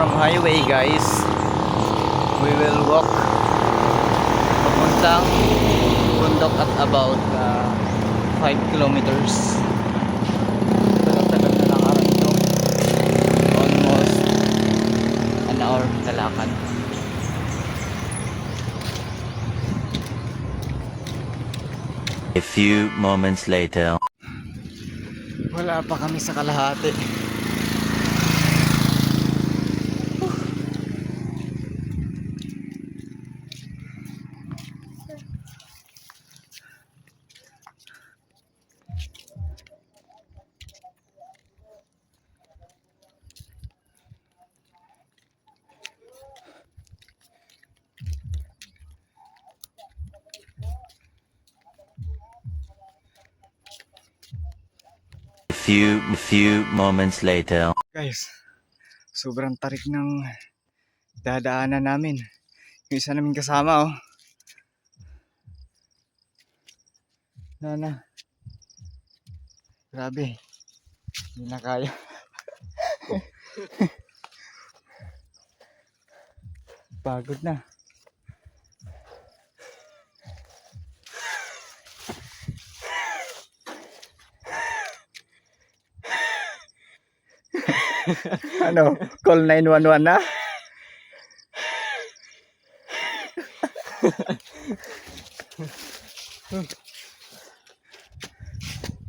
from highway, guys. We will walk papuntang bundok at about 5 kilometers. Tagal-tagal na lakaran ito. Almost an hour na lakad. A few moments later. Wala pa kami sa kalahati. Few moments later. Guys, sobrang tarik ng dadaanan namin. Yung isa namin kasama, oh. Nana. Grabe. Hindi na kaya. Pagod na. Ano? Call 911 na?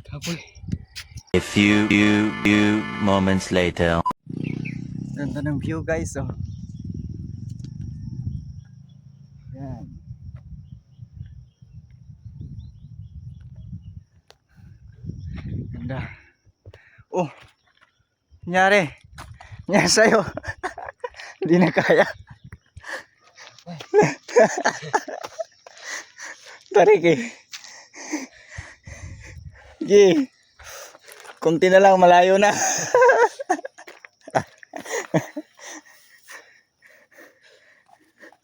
Tapoy. A few moments later. Ganda ng view, guys, oh. Yan. Ganda. Oh. Nangyari. Nangyari sa'yo. Hindi na kaya. Tarik eh. Sige. Kunti na lang, malayo na.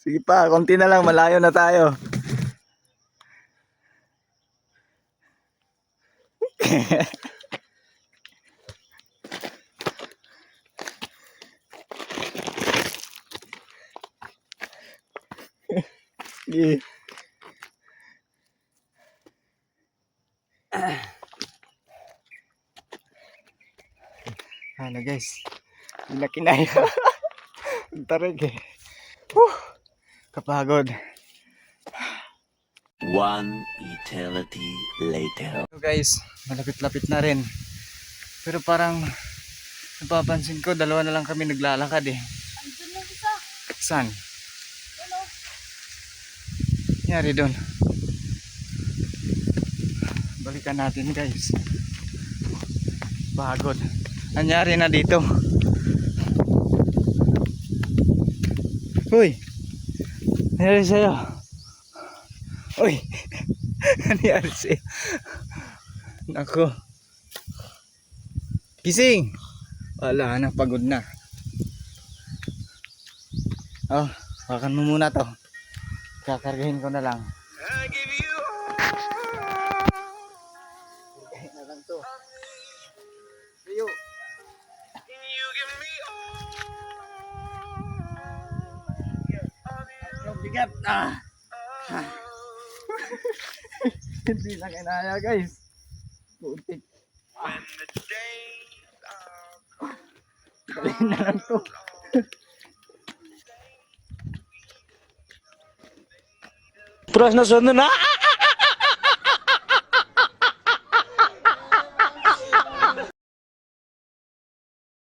Sige pa, konti na lang, malayo na tayo. Sige. Ano guys, hindi na kinaya. Ang tarig eh. Kapagod. One eternity later. So guys, malapit-lapit na rin. Pero parang napapansin ko, dalawa na lang kami naglalakad eh. Andun lang isa. Saan? Ano? Nangyari doon. Balikan natin guys. Pagod. Nangyari na dito. Uy! Nangyari sa'yo. Uy! Nangyari sa'yo. Nako. Gising! Wala na, pagod na. Oh, hawakan mo muna to. Kakargahin ko na lang. Kakargahin na lang to. Sayo. Ang bigat. Hindi na kinaya guys. Putik. Galing na lang to. Terus na sana na.